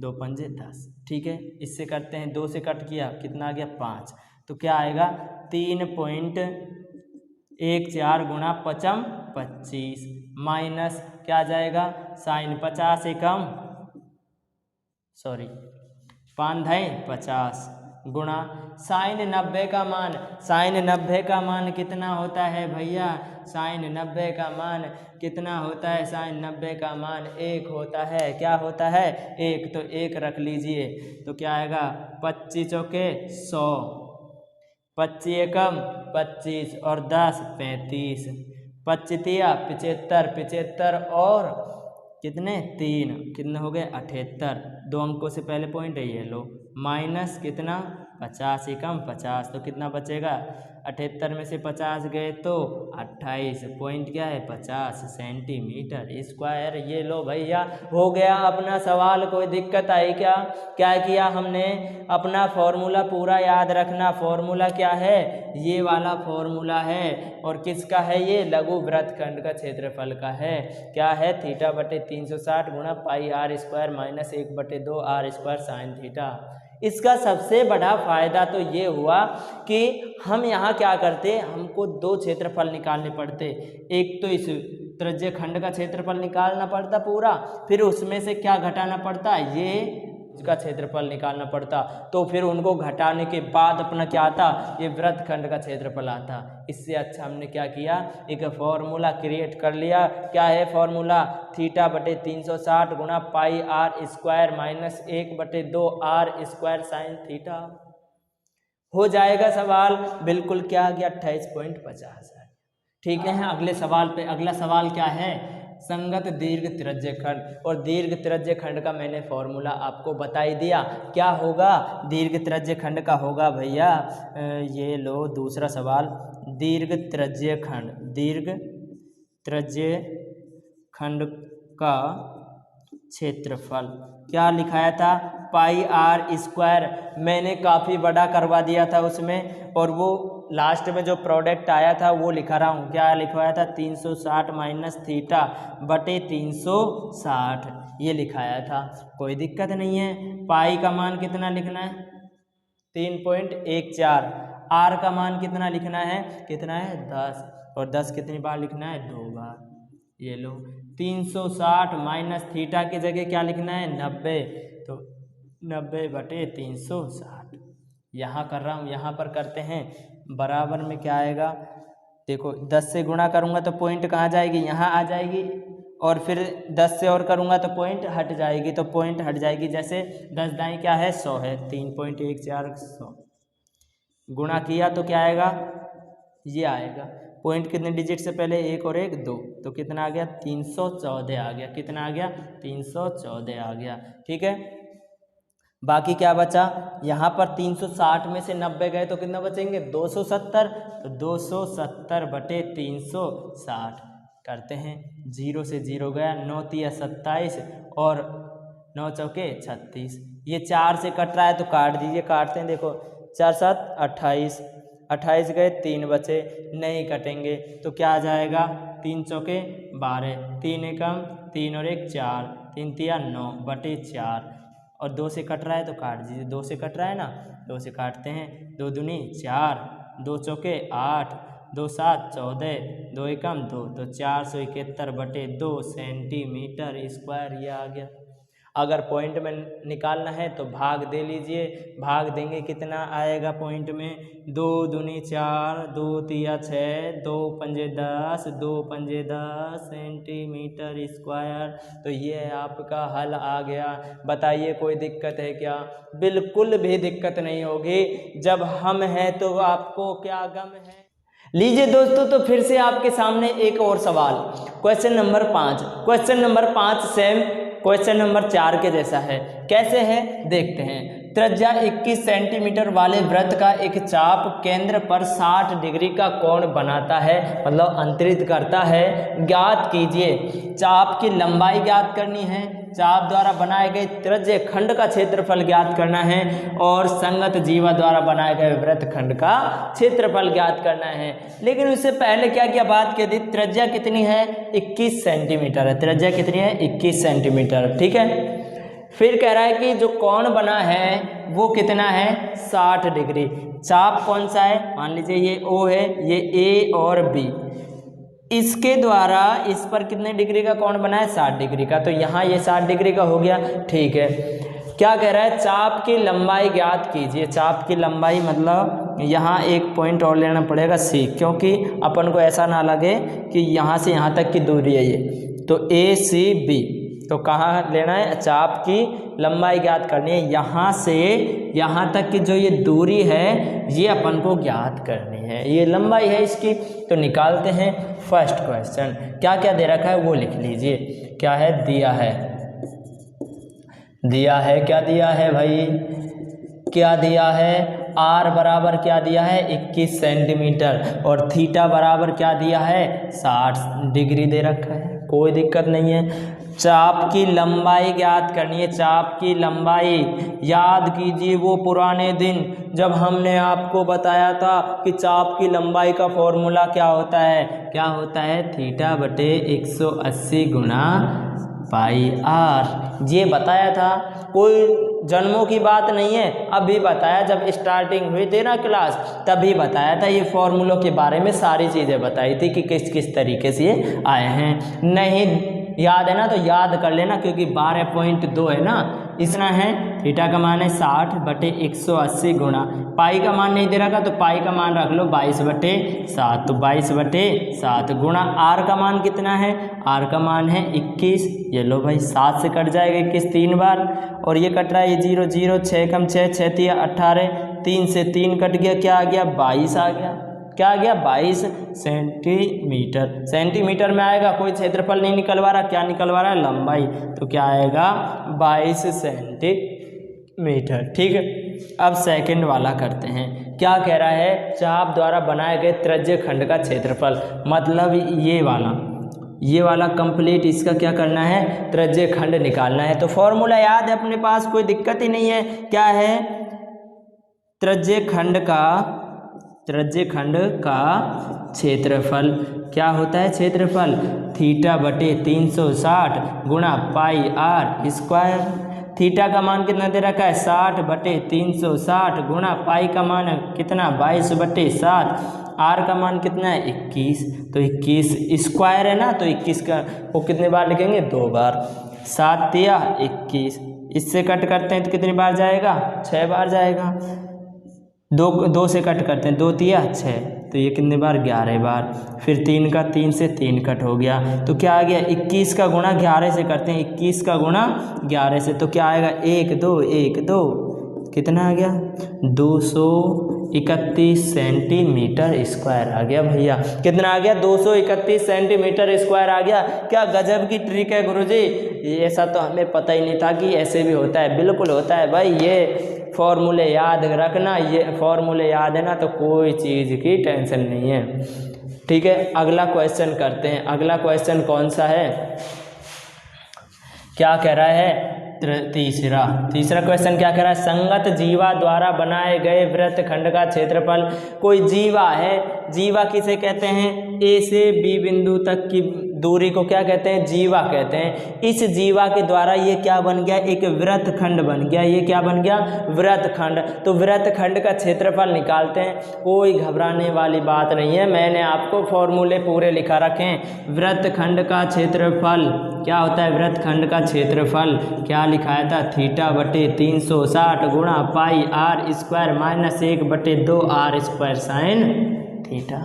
A: 2 पंजे 10। ठीक है, इससे करते हैं, 2 से कट किया, कितना आ गया, 5, तो क्या आएगा, 3.14 गुणा 5 25 माइनस क्या आ जाएगा, साइन 50 एकम 5 गुणा साइन 90 का मान, साइन 90 का मान कितना होता है भैया, साइन 90 का मान कितना होता है, साइन 90 का मान 1 होता है। क्या होता है, 1, तो 1 रख लीजिए, तो क्या आएगा, 25 चौके 100, 25 एकम 25 और 10 35, 25 75, 75 और कितने 3, कितने हो गए 78, 2 अंकों से पहले पॉइंट है, ये लो, माइनस कितना 50 एकम 50, तो कितना बचेगा, 78 में से 50 गए तो 28, पॉइंट क्या है 50 सेंटीमीटर स्क्वायर। ये लो भैया, हो गया अपना सवाल। कोई दिक्कत आई क्या, क्या किया हमने, अपना फॉर्मूला पूरा याद रखना। फॉर्मूला क्या है, ये वाला फॉर्मूला है, और किसका है, ये लघु वृत्तखंड का क्षेत्रफल का है। क्या है, थीटा बटे 360 गुणा pi R square minus 1/2 R square sine theta. इसका सबसे बड़ा फायदा तो ये हुआ कि हम यहाँ क्या करते, हमको 2 क्षेत्रफल निकालने पड़ते। एक तो इस त्रिज्य खंड का क्षेत्रफल निकालना पड़ता पूरा, फिर उसमें से क्या घटाना पड़ता, ये इसका क्षेत्रफल निकालना पड़ता, तो फिर उनको घटाने के बाद अपना क्या आता, ये वृत्तखंड का क्षेत्रफल आता। इससे अच्छा हमने क्या किया, एक फॉर्मूला क्रिएट कर लिया। क्या है फॉर्मूला, थीटा बटे 360 गुणा pi R square minus 1/2 R square sine theta. हो जाएगा सवाल, बिल्कुल क्या आ गया, 28.50। ठीक है, अगले सवाल पे, अगला सवाल क्या है, संगत दीर्घ त्रिज्य खंड, और दीर्घ त्रिज्य खंड का मैंने फॉर्मूला आपको बता ही दिया। क्या होगा, दीर्घ त्रिज्य खंड का होगा भैया, ये लो दूसरा सवाल, दीर्घ त्रिज्य खंड, दीर्घ त्रिज्य खंड का क्षेत्रफल क्या लिखाया था, पाई आर स्क्वायर। मैंने काफ़ी बड़ा करवा दिया था उसमें, और वो लास्ट में जो प्रोडक्ट आया था वो लिखा रहा हूँ। क्या लिखवाया था, 360 माइनस थीटा बटे 360, ये लिखाया था। कोई दिक्कत नहीं है। पाई का मान कितना लिखना है, 3.14। आर का मान कितना लिखना है, कितना है 10, और 10 कितनी बार लिखना है, 2 बार। ये लो, 360 माइनस थीटा की जगह क्या लिखना है, 90, तो 90 बटे 360 यहाँ कर रहा हूँ। यहाँ पर करते हैं, बराबर में क्या आएगा, देखो 10 से गुणा करूँगा तो पॉइंट कहाँ जाएगी, यहाँ आ जाएगी, और फिर 10 से और करूँगा तो पॉइंट हट जाएगी, तो पॉइंट हट जाएगी। जैसे 10 दाएँ क्या है, 100 है, 3.14 100 गुणा किया तो क्या आएगा, ये आएगा। पॉइंट कितने डिजिट से पहले, 1 और 1 2, तो कितना आ गया, 314 आ गया। कितना आ गया, 314 आ गया। ठीक है, बाकी क्या बचा, यहाँ पर 360 में से 90 गए तो कितना बचेंगे, 270, तो 270 बटे 360 करते हैं। 0 से 0 गया, 9 तिया 27 और 9 चौके 36। ये 4 से कट रहा है तो काट दीजिए, काटते हैं। देखो 4 7 28, 28 गए, 3 बचे, नहीं कटेंगे तो क्या आ जाएगा, 3 चौके 12, 3 एकम 3 और 1 4, 3 तिया 9 बटे 4 और 2 से कट रहा है तो काट दीजिए। 2 से कट रहा है ना, 2 से काटते हैं। 2 दूनी 4, 2 चौके 8, 2 7 14, 2 एकम 2 तो 471 बटे 2 सेंटीमीटर स्क्वायर ये आ गया। अगर पॉइंट में निकालना है तो भाग दे लीजिए, भाग देंगे कितना आएगा पॉइंट में, 2 दूनी 4, 2 तिया 6, 2 पंजे 10, 2 पंजे 10 सेंटीमीटर स्क्वायर। तो ये आपका हल आ गया। बताइए कोई दिक्कत है क्या? बिल्कुल भी दिक्कत नहीं होगी, जब हम हैं तो आपको क्या गम है। लीजिए दोस्तों, तो फिर से आपके सामने एक और सवाल, question number 5। Question number 5 same question number 4 के जैसा है। कैसे है देखते हैं। त्रिज्या 21 सेंटीमीटर वाले वृत्त का एक चाप केंद्र पर 60 डिग्री का कोण बनाता है, मतलब अंतरित करता है। ज्ञात कीजिए। चाप की लंबाई ज्ञात करनी है, चाप द्वारा बनाए गए त्रिज्य खंड का क्षेत्रफल ज्ञात करना है और संगत जीवा द्वारा बनाए गए वृत्त खंड का क्षेत्रफल ज्ञात करना है। लेकिन उससे पहले क्या बात कह दी, त्रिज्या कितनी है, 21 सेंटीमीटर है। त्रिज्या कितनी है, 21 सेंटीमीटर, ठीक है। फिर कह रहा है कि जो कोण बना है वो कितना है, 60 डिग्री। चाप कौन सा है, मान लीजिए ये O है, ये A और B, इसके द्वारा इस पर कितने डिग्री का कोण बना है, 60 डिग्री का। तो यहाँ ये 60 डिग्री का हो गया, ठीक है। क्या कह रहा है, चाप की लंबाई ज्ञात कीजिए। चाप की लंबाई मतलब यहाँ एक पॉइंट और लेना पड़ेगा C, क्योंकि अपन को ऐसा ना लगे कि यहाँ से यहाँ तक की दूरी है ये। तो ACB, तो कहाँ लेना है, चाप की लंबाई ज्ञात करनी है। यहाँ से यहाँ तक की जो ये दूरी है ये अपन को ज्ञात करनी है, ये लंबाई है इसकी। तो निकालते हैं। फर्स्ट क्वेश्चन क्या क्या दे रखा है वो लिख लीजिए। क्या है, दिया है क्या दिया है भाई, क्या दिया है, R बराबर क्या दिया है, 21 सेंटीमीटर और थीटा बराबर क्या दिया है, 60 डिग्री दे रखा है, कोई दिक्कत नहीं है। चाप की लंबाई ज्ञात करनी है। चाप की लंबाई याद कीजिए वो पुराने दिन जब हमने आपको बताया था कि चाप की लंबाई का फॉर्मूला क्या होता है, थीटा बटे 180 गुना पाई R। ये बताया था, कोई जन्मों की बात नहीं है, अभी बताया, जब स्टार्टिंग हुई थी ना क्लास तभी बताया था। ये फॉर्मूलों के बारे में सारी चीज़ें बताई थी कि किस किस तरीके से ये आए हैं। नहीं याद है ना तो याद कर लेना, क्योंकि 12.2 है ना, इतना है। थीटा का मान है 60 बटे 180 गुणा, पाई का मान नहीं दे रखा तो पाई का मान रख लो 22/7, तो 22/7 गुणा R का मान कितना है, R का मान है 21। ये लो भाई 7 से कट जाएगा 21 3 बार, और ये कट रहा है ये 0 0, 6 कम 6, 6 तिया 18, 3 से 3 कट गया, क्या आ गया 22 आ गया। क्या आ गया 22 सेंटीमीटर। सेंटीमीटर में आएगा, कोई क्षेत्रफल नहीं निकलवा रहा, क्या निकलवा रहा है, लंबाई। तो क्या आएगा 22 सेंटीमीटर, ठीक है। अब सेकंड वाला करते हैं। क्या कह रहा है, चाप द्वारा बनाए गए त्रिज्य खंड का क्षेत्रफल, मतलब ये वाला कंप्लीट इसका क्या करना है, त्रिज्य खंड निकालना है। तो फॉर्मूला याद है अपने पास, कोई दिक्कत ही नहीं है। क्या है, त्रिज्य खंड का क्षेत्रफल क्या होता है, क्षेत्रफल थीटा बटे 360 गुणा पाई R स्क्वायर। थीटा का मान कितना दे रखा है, 60 बटे 360 गुणा पाई का मान कितना 22/7, R का मान कितना है 21, तो 21 स्क्वायर है ना, तो 21 का वो कितने बार लिखेंगे, 2 बार। 7 तिया 21, इससे कट करते हैं तो कितनी बार जाएगा, 6 बार जाएगा। 2 से कट करते हैं, 2 तिया 6, तो ये कितने बार, 11 बार। फिर 3 का 3 से 3 कट हो गया, तो क्या आ गया 21 का गुणा 11 से करते हैं, 21 का गुणा 11 से, तो क्या आएगा 1 2 1 2, कितना आ गया 231 सेंटीमीटर स्क्वायर आ गया भैया। कितना आ गया 231 सेंटीमीटर स्क्वायर आ गया। क्या गजब की ट्रिक है गुरुजी, ऐसा तो हमें पता ही नहीं था कि ऐसे भी होता है। बिल्कुल होता है भाई, ये फॉर्मूले याद रखना, ये फॉर्मूले याद है ना तो कोई चीज़ की टेंशन नहीं है। ठीक है, अगला क्वेश्चन करते हैं। अगला क्वेश्चन कौन सा है, क्या कह रहा है, तीसरा क्वेश्चन क्या कह रहा है, संगत जीवा द्वारा बनाए गए वृत्तखंड का क्षेत्रफल। कोई जीवा है, जीवा किसे कहते हैं, ए से बी बिंदु तक की दूरी को क्या कहते हैं, जीवा कहते हैं। इस जीवा के द्वारा ये क्या बन गया, एक वृत्तखंड बन गया। ये क्या बन गया, वृत्तखंड। तो वृत्तखंड का क्षेत्रफल निकालते हैं, कोई घबराने वाली बात नहीं है, मैंने आपको फॉर्मूले पूरे लिखा रखे हैं। वृत्तखंड का क्षेत्रफल क्या होता है, वृत्तखंड का क्षेत्रफल क्या लिखाया था, थीटा बटे 360 गुणा pi R square minus 1/2 R square sine theta.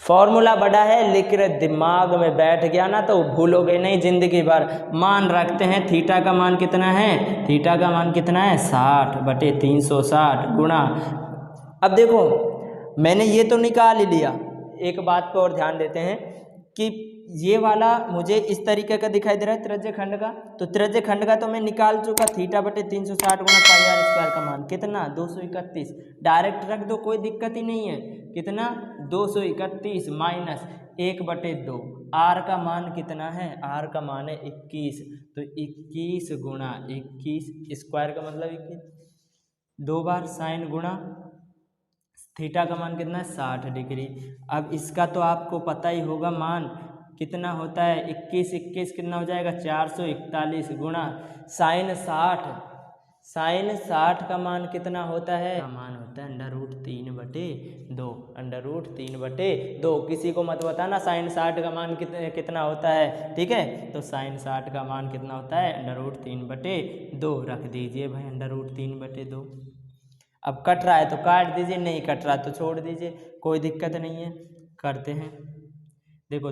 A: Formula बड़ा है, लेकिन दिमाग में बैठ गया ना तो भूलोगे नहीं जिंदगी भर। मान रखते हैं, थीटा का मान कितना है, थीटा का मान कितना है, 60/360 गुणा। अब देखो मैंने ये तो निकाल ही लिया, एक बात पर और ध्यान देते हैं कि ये वाला मुझे इस तरीके का दिखाई दे रहा है त्रिज्य खंड का, तो त्रिज्य खंड का तो मैं निकाल चुका, थीटा/360 गुणा पाई आर स्क्वायर का मान कितना, 231। डायरेक्ट रख दो, कोई दिक्कत ही नहीं है। कितना, 231 माइनस 1/2। आर का मान कितना है, आर का मान है 21, तो 21 गुणा 21 स्क्वायर का मतलब 21, 2 बार साइन गुणा थीटा का मान कितना है, 60 डिग्री। अब इसका तो आपको पता ही होगा मान कितना होता है, 21 कितना हो जाएगा, 441 गुणा साइन 60। साइन 60 का मान कितना होता है, मान होता है √3/2, √3/2। किसी को मत बताना साइन 60 का मान कितना होता है, ठीक है। तो साइन 60 का मान कितना होता है, √3/2 रख दीजिए भाई, √3/2। अब कट रहा है तो काट दीजिए, नहीं कट रहा तो छोड़ दीजिए, कोई दिक्कत नहीं है। करते हैं, देखो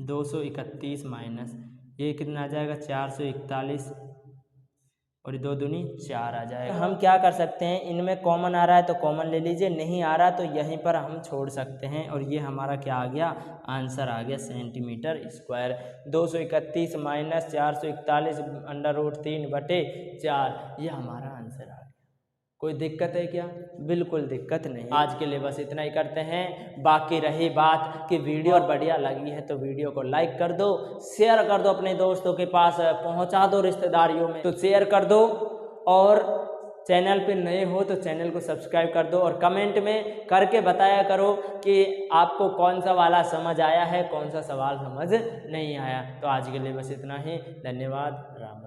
A: 231 माइनस ये कितना आ जाएगा, 441 और 2 दूनी 4 आ जाएगा। हम क्या कर सकते हैं, इनमें कॉमन आ रहा है तो कॉमन ले लीजिए, नहीं आ रहा तो यहीं पर हम छोड़ सकते हैं। और ये हमारा क्या आ गया, आंसर आ गया सेंटीमीटर स्क्वायर। 231 माइनस 441 √3/4, ये हमारा आंसर आ गया। कोई दिक्कत है क्या, बिल्कुल दिक्कत नहीं। आज के लिए बस इतना ही करते हैं। बाकी रही बात कि वीडियो और बढ़िया लगी है तो वीडियो को लाइक कर दो, शेयर कर दो, अपने दोस्तों के पास पहुंचा दो, रिश्तेदारियों में तो शेयर कर दो। और चैनल पे नए हो तो चैनल को सब्सक्राइब कर दो, और कमेंट में करके बताया करो कि आपको कौन सा वाला समझ आया है, कौन सा सवाल समझ नहीं आया। तो आज के लिए बस इतना ही, धन्यवाद, राम।